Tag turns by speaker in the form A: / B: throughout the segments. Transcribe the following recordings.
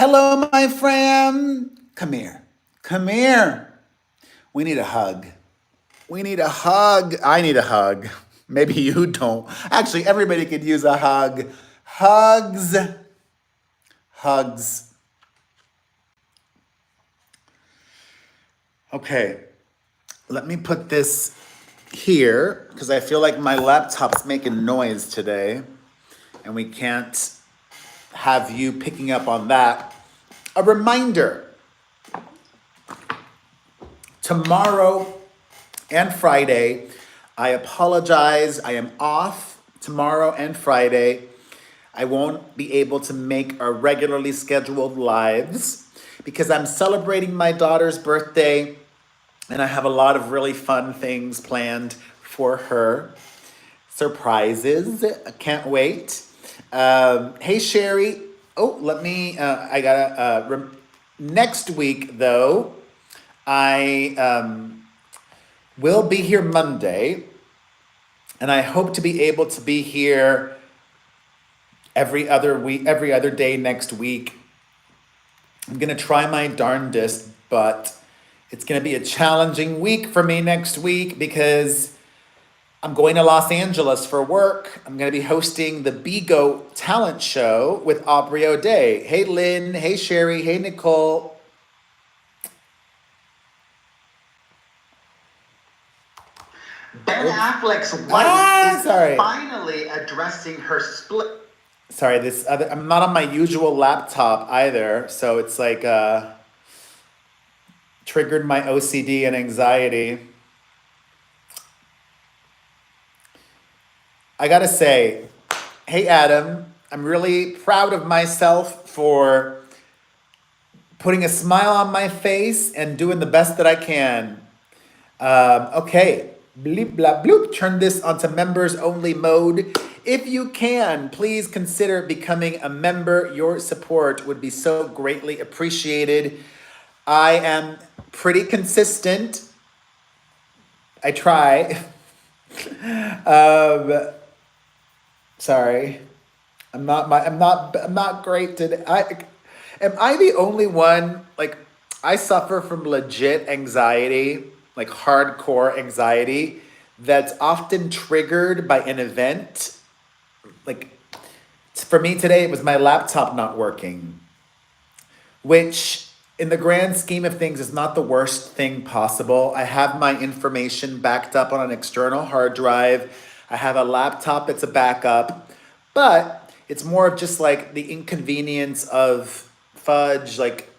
A: Hello, my friend. Come here. Come here. We need a hug. We need a hug. I need a hug. Maybe you don't. Actually, everybody could use a hug. Hugs. Hugs. Okay, let me put this here because I feel like my laptop's making noise today and we can't have you picking up on that. A reminder, tomorrow and Friday, I apologize. I am off tomorrow and Friday. I won't be able to make our regularly scheduled lives because I'm celebrating my daughter's birthday and I have a lot of really fun things planned for her. Surprises. I can't wait. Hey, Sherry. Oh, let me, I gotta, next week though, I will be here Monday, and I hope to be able to be here every other week, every other day next week. I'm gonna try my darndest, but it's gonna be a challenging week for me next week because I'm going to Los Angeles for work. I'm gonna be hosting the Bigo talent show with Aubrey O'Day. Hey Lynn, hey Sherry, hey Nicole.
B: Ben
A: Oops.
B: Affleck's wife is
A: Sorry.
B: finally addressing her split.
A: Sorry, this other, I'm not on my usual laptop either, so it's like triggered my OCD and anxiety. I gotta say, hey Adam, I'm really proud of myself for putting a smile on my face and doing the best that I can. Okay, bleep blah bloop, turn this onto members only mode. If you can, please consider becoming a member. Your support would be so greatly appreciated. I am pretty consistent. I try. Sorry. I'm not great today. Am I the only one, like, I suffer from legit anxiety, like hardcore anxiety, that's often triggered by an event. Like, for me today, it was my laptop not working, which in the grand scheme of things is not the worst thing possible. I have my information backed up on an external hard drive. I have a laptop that's a backup, but it's more of just like the inconvenience of fudge. Like,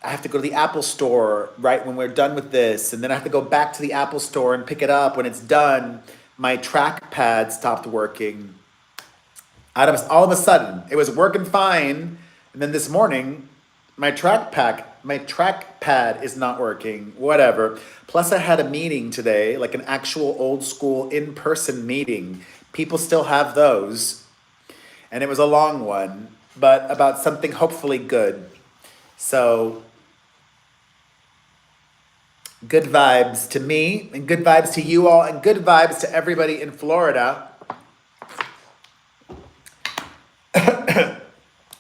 A: I have to go to the Apple store right when we're done with this, and then I have to go back to the Apple store and pick it up when it's done. My trackpad stopped working. All of a sudden, it was working fine, and then this morning, my trackpad is not working. Whatever. Plus, I had a meeting today, like an actual old school in-person meeting. People still have those, and it was a long one, but about something hopefully good. So, good vibes to me, and good vibes to you all, and good vibes to everybody in Florida.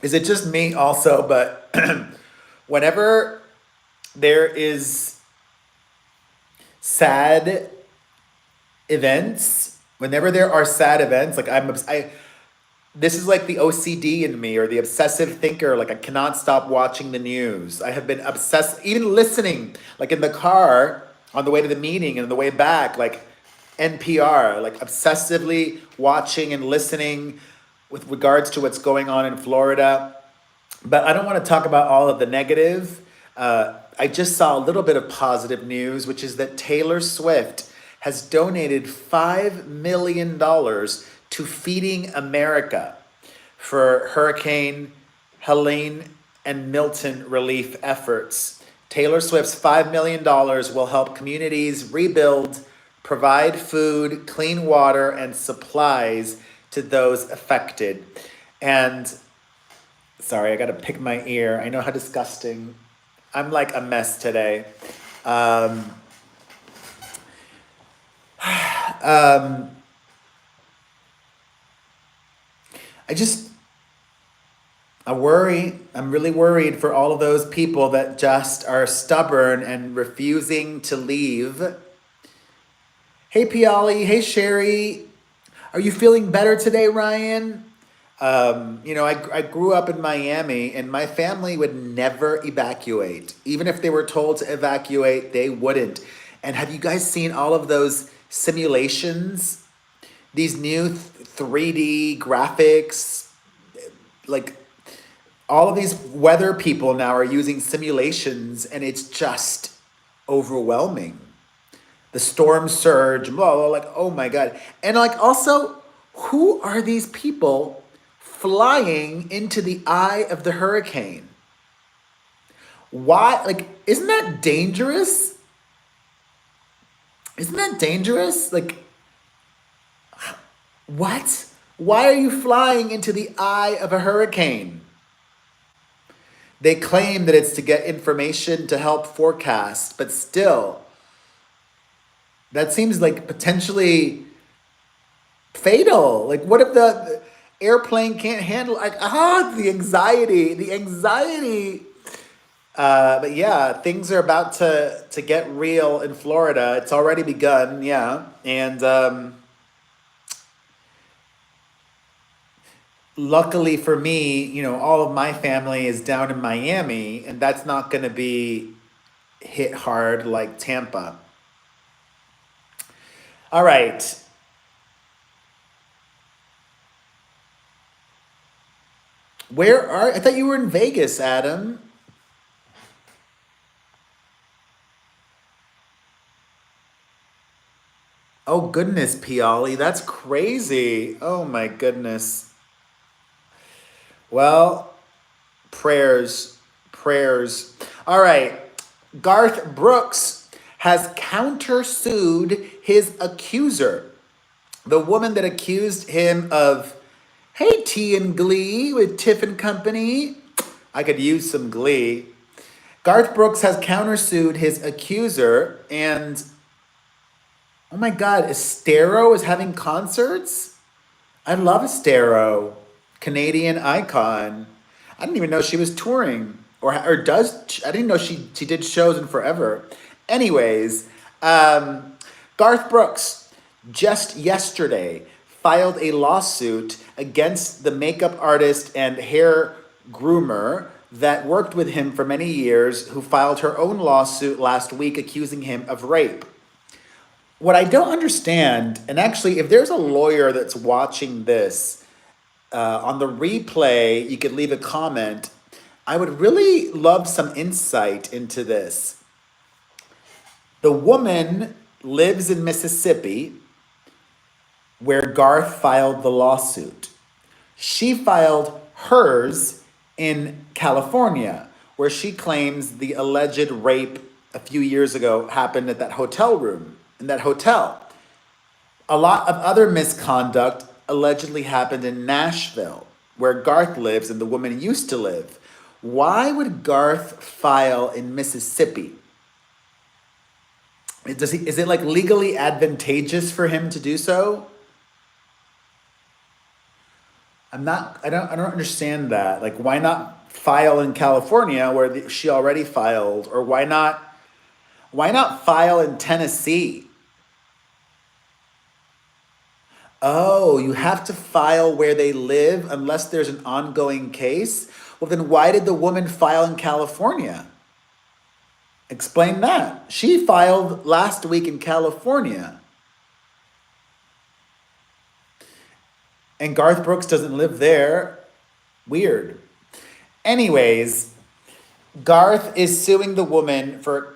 A: Is it just me also? But whenever there is sad events, whenever there are sad events, like this is like the OCD in me or the obsessive thinker. Like, I cannot stop watching the news. I have been obsessed, even listening, like in the car on the way to the meeting and on the way back, like NPR, like obsessively watching and listening with regards to what's going on in Florida. But I don't want to talk about all of the negative. I just saw a little bit of positive news, which is that Taylor Swift has donated $5 million to Feeding America for Hurricane Helene and Milton relief efforts. Taylor Swift's $5 million will help communities rebuild, provide food, clean water, and supplies to those affected. And sorry, I gotta pick my ear. I know how disgusting. I'm like a mess today. Um, I I worry. I'm really worried for all of those people that just are stubborn and refusing to leave. Hey, Piali. Hey, Sherry. Are you feeling better today, Ryan? I grew up in Miami and my family would never evacuate. Even if they were told to evacuate, they wouldn't. And have you guys seen all of those simulations? These new 3D graphics, like all of these weather people now are using simulations and it's just overwhelming. The storm surge, blah, blah, like, oh my God. And like also, who are these people flying into the eye of the hurricane? Why? Like, isn't that dangerous? Isn't that dangerous? Like, what? Why are you flying into the eye of a hurricane? They claim that it's to get information to help forecast, but still, that seems like potentially fatal. Like, what if the airplane can't handle? Like, the anxiety. But yeah, things are about to get real in Florida. It's already begun. Yeah, and luckily for me, all of my family is down in Miami, and that's not going to be hit hard like Tampa. All right. I thought you were in Vegas, Adam. Oh goodness, Piali, that's crazy. Oh my goodness. Well, prayers, prayers. All right. Garth Brooks has countersued his accuser. The woman that accused him of, hey, tea and Glee with Tiff and Company. I could use some Glee. Garth Brooks has countersued his accuser, and oh my God, Estero is having concerts? I love Estero. Canadian icon. I didn't even know she was touring or does. I didn't know she did shows in forever. Anyways, Garth Brooks just yesterday filed a lawsuit against the makeup artist and hair groomer that worked with him for many years, who filed her own lawsuit last week accusing him of rape. What I don't understand, and actually, if there's a lawyer that's watching this, on the replay, you could leave a comment. I would really love some insight into this. The woman lives in Mississippi, where Garth filed the lawsuit. She filed hers in California, where she claims the alleged rape a few years ago happened at that hotel room, in that hotel. A lot of other misconduct allegedly happened in Nashville, where Garth lives and the woman used to live. Why would Garth file in Mississippi? Is it like legally advantageous for him to do so? I don't understand that. Like, why not file in California where she already filed? Or why not file in Tennessee? Oh, you have to file where they live unless there's an ongoing case? Well, then why did the woman file in California? Explain that. She filed last week in California. And Garth Brooks doesn't live there. Weird. Anyways, Garth is suing the woman for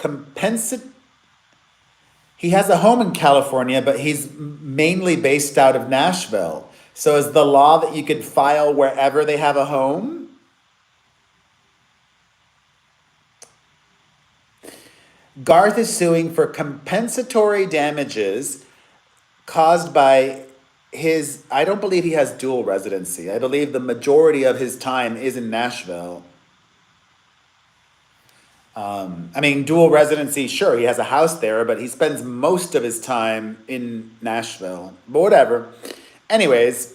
A: He has a home in California, but he's mainly based out of Nashville. So is the law that you could file wherever they have a home? Garth is suing for compensatory damages caused by I don't believe he has dual residency. I believe the majority of his time is in Nashville. Dual residency, sure, he has a house there, but he spends most of his time in Nashville. But whatever. Anyways,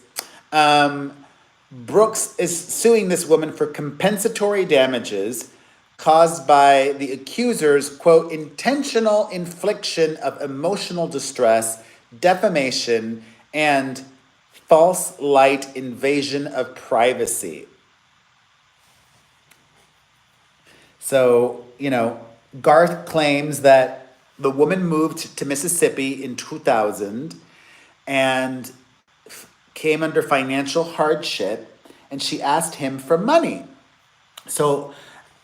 A: Brooks is suing this woman for compensatory damages caused by the accuser's, quote, intentional infliction of emotional distress, defamation, and false light invasion of privacy. So, Garth claims that the woman moved to Mississippi in 2000 and came under financial hardship, and she asked him for money. So,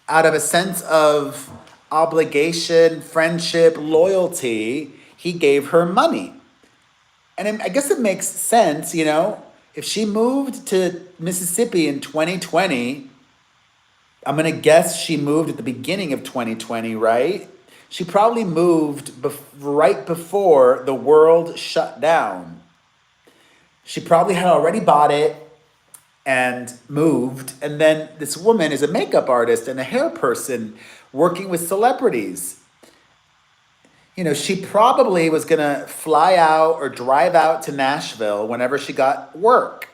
A: out of a sense of obligation, friendship, loyalty, he gave her money. And I guess it makes sense, if she moved to Mississippi in 2020, I'm going to guess she moved at the beginning of 2020, right? She probably moved right before the world shut down. She probably had already bought it and moved. And then this woman is a makeup artist and a hair person working with celebrities. She probably was going to fly out or drive out to Nashville whenever she got work.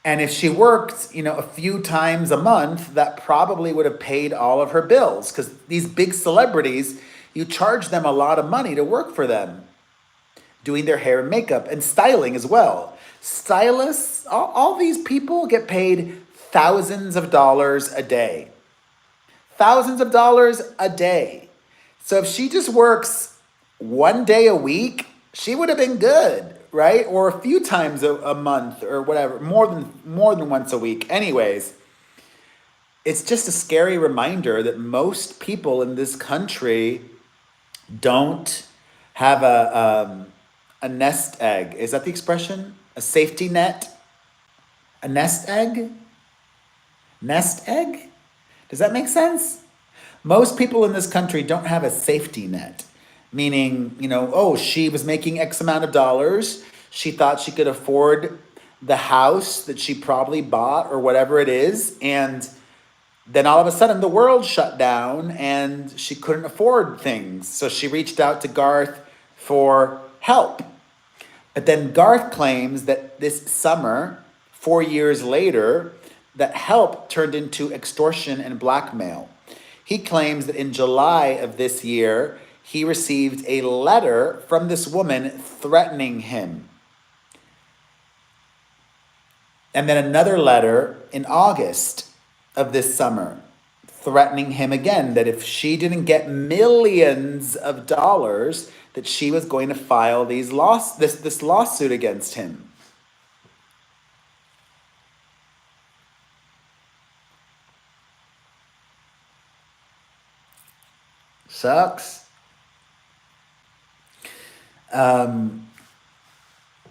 A: And if she worked, a few times a month, that probably would have paid all of her bills. Because these big celebrities, you charge them a lot of money to work for them, doing their hair and makeup and styling as well. Stylists, all these people get paid thousands of dollars a day. Thousands of dollars a day. So if she just works one day a week, she would have been good, right? Or a few times a month or whatever, more than once a week. Anyways, it's just a scary reminder that most people in this country don't have a nest egg. Is that the expression? A safety net? A nest egg? Nest egg? Does that make sense? Most people in this country don't have a safety net. Meaning, she was making X amount of dollars. She thought she could afford the house that she probably bought or whatever it is. And then all of a sudden the world shut down and she couldn't afford things. So she reached out to Garth for help. But then Garth claims that this summer, 4 years later, that help turned into extortion and blackmail. He claims that in July of this year, he received a letter from this woman threatening him. And then another letter in August of this summer, threatening him again that if she didn't get millions of dollars, that she was going to file this lawsuit against him. Sucks. I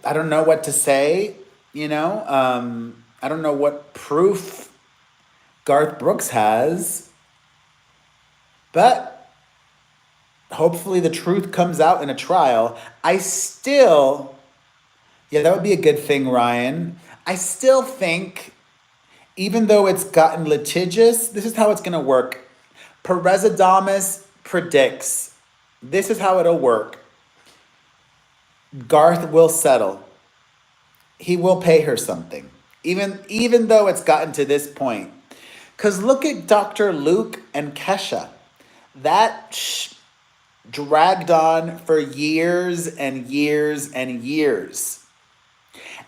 A: don't know what to say, I don't know what proof Garth Brooks has, but hopefully the truth comes out in a trial. That would be a good thing, Ryan. I still think, even though it's gotten litigious, this is how it's going to work. Perez predicts, this is how it'll work. Garth will settle. He will pay her something, even though it's gotten to this point. Because look at Dr. Luke and Kesha. That dragged on for years and years and years.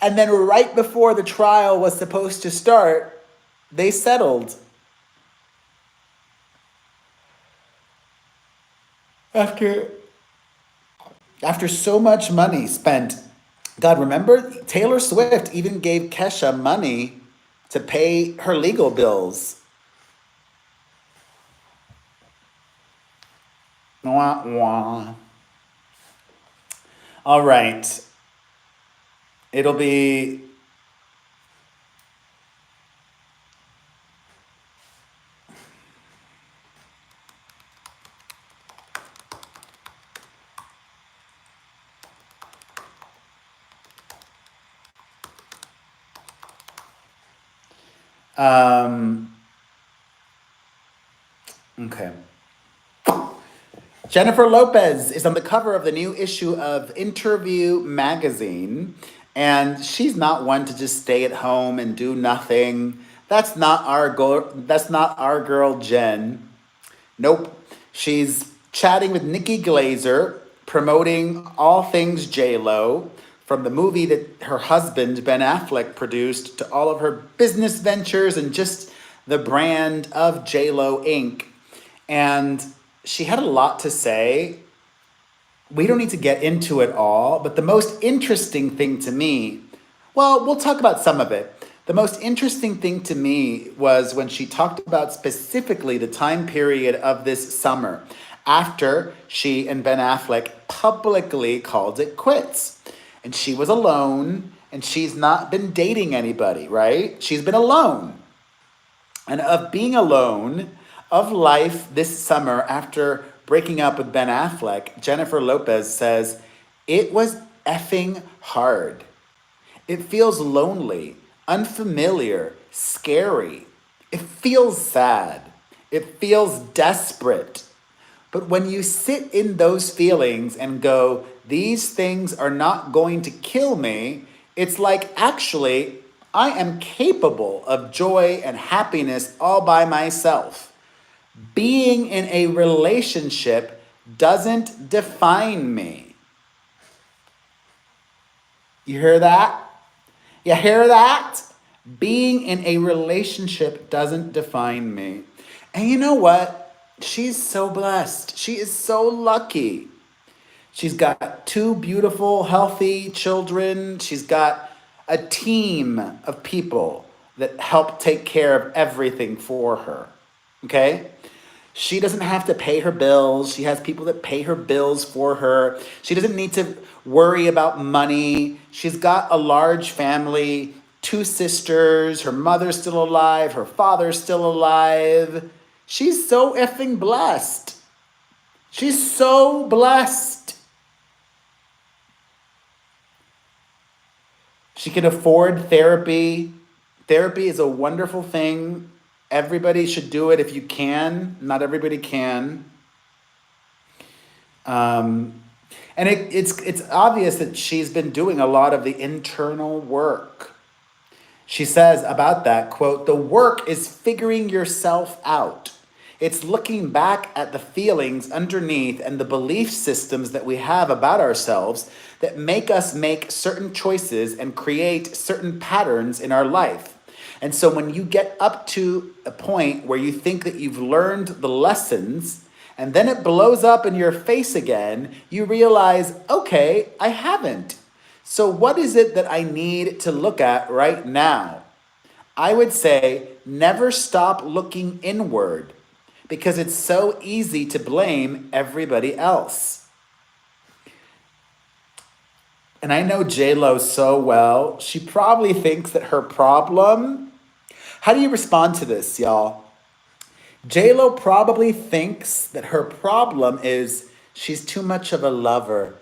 A: And then right before the trial was supposed to start, they settled. After so much money spent. God, remember, Taylor Swift even gave Kesha money to pay her legal bills. Wah, wah. All right. It'll be... Okay. Jennifer Lopez is on the cover of the new issue of Interview magazine, And she's not one to just stay at home and do nothing. That's not our girl. That's not our girl, Jen. Nope. She's chatting with Nikki Glazer, promoting all things J Lo, from the movie that her husband Ben Affleck produced to all of her business ventures and just the brand of J Lo Inc. And she had a lot to say. We don't need to get into it all, but the most interesting thing to me, well, we'll talk about some of it. The most interesting thing to me was when she talked about specifically the time period of this summer after she and Ben Affleck publicly called it quits. And she was alone and she's not been dating anybody, right? She's been alone. And of being alone, of life this summer after breaking up with Ben Affleck, Jennifer Lopez says, it was effing hard. It feels lonely, unfamiliar, scary. It feels sad. It feels desperate. But when you sit in those feelings and go, these things are not going to kill me, it's like, actually, I am capable of joy and happiness all by myself. Being in a relationship doesn't define me. You hear that? You hear that? Being in a relationship doesn't define me. And you know what? She's so blessed. She is so lucky. She's got two beautiful, healthy children. She's got a team of people that help take care of everything for her. Okay? She doesn't have to pay her bills. She has people that pay her bills for her. She doesn't need to worry about money. She's got a large family, two sisters. Her mother's still alive. Her father's still alive. She's so effing blessed. She's so blessed. She can afford therapy. Therapy is a wonderful thing. Everybody should do it if you can. Not everybody can. And it's obvious that she's been doing a lot of the internal work. She says about that, quote, the work is figuring yourself out. It's looking back at the feelings underneath and the belief systems that we have about ourselves that make us make certain choices and create certain patterns in our life. And so when you get up to a point where you think that you've learned the lessons and then it blows up in your face again, you realize, okay, I haven't. So what is it that I need to look at right now? I would say never stop looking inward because it's so easy to blame everybody else. And I know J-Lo so well. She probably thinks that her problem... How do you respond to this, y'all? J-Lo probably thinks that her problem is she's too much of a lover.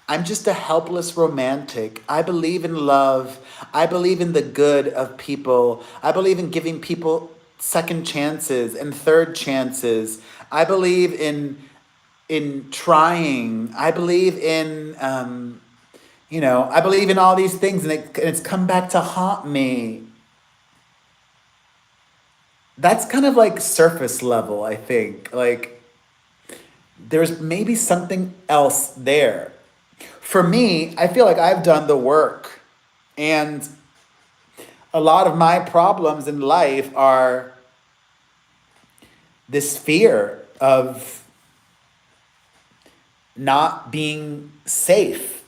A: I'm just a helpless romantic. I believe in love. I believe in the good of people. I believe in giving people second chances and third chances. I believe in trying. I believe in, I believe in all these things, and it's come back to haunt me. That's kind of like surface level, I think. Like, there's maybe something else there. For me, I feel like I've done the work. And a lot of my problems in life are this fear of not being safe.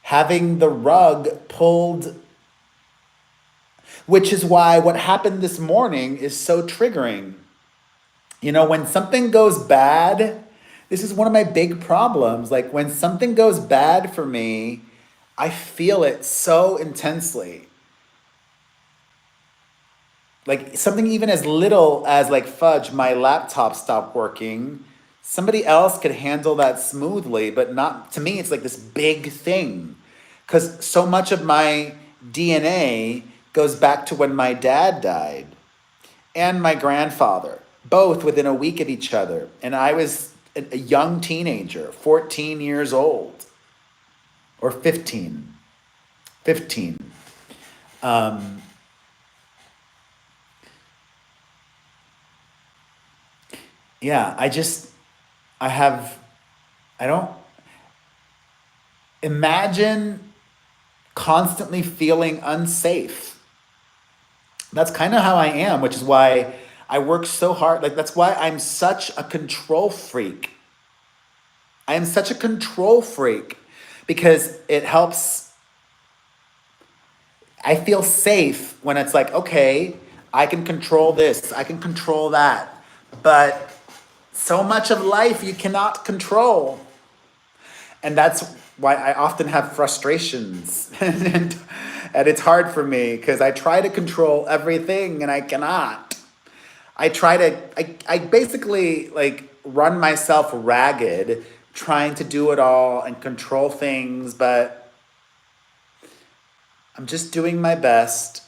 A: Having the rug pulled, which is why what happened this morning is so triggering. You know, when something goes bad, this is one of my big problems. Like when something goes bad for me, I feel it so intensely. Like something even as little as like, fudge, my laptop stopped working. Somebody else could handle that smoothly, but not to me. It's like this big thing because so much of my DNA goes back to when my dad died and my grandfather, both within a week of each other. And I was a young teenager, 14 years old or 15. 15. Yeah, I don't imagine constantly feeling unsafe. That's kind of how I am, which is why I work so hard. Like, that's why I'm such a control freak. I am such a control freak because it helps. I feel safe when it's like, okay, I can control this, I can control that. But so much of life you cannot control. And that's why I often have frustrations. And it's hard for me because I try to control everything and I cannot. I basically like run myself ragged trying to do it all and control things, but I'm just doing my best.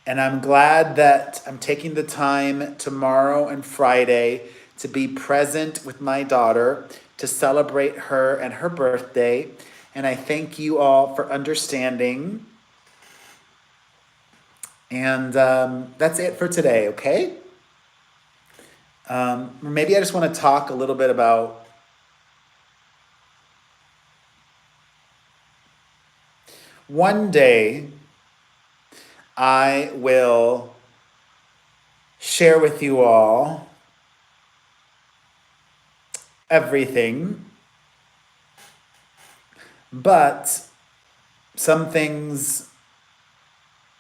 A: And I'm glad that I'm taking the time tomorrow and Friday to be present with my daughter to celebrate her and her birthday. And I thank you all for understanding. And that's it for today, okay? Maybe I just want to talk a little bit about one day I will share with you all everything, but some things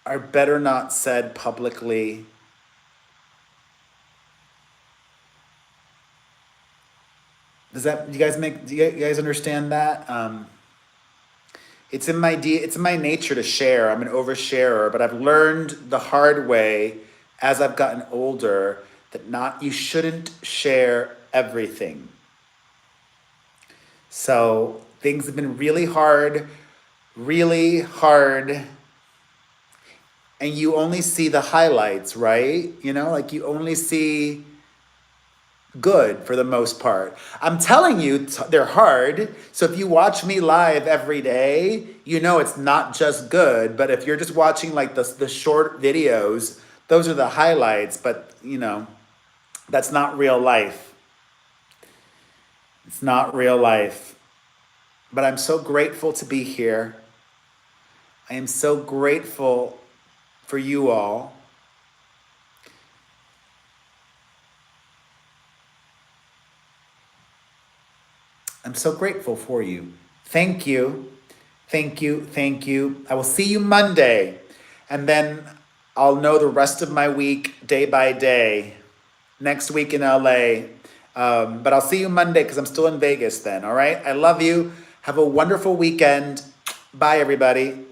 A: are better not said publicly. Do you guys understand that? It's in my nature to share. I'm an oversharer, but I've learned the hard way as I've gotten older that you shouldn't share everything. So things have been really hard, and you only see the highlights, right? Like you only see good for the most part. I'm telling you, they're hard. So if you watch me live every day, it's not just good. But if you're just watching like the short videos, those are the highlights. But that's not real life. It's not real life. But I'm so grateful to be here. I am so grateful for you all. I'm so grateful for you. Thank you. Thank you. Thank you. I will see you Monday. And then I'll know the rest of my week day by day. Next week in LA. But I'll see you Monday because I'm still in Vegas then. All right. I love you. Have a wonderful weekend. Bye, everybody.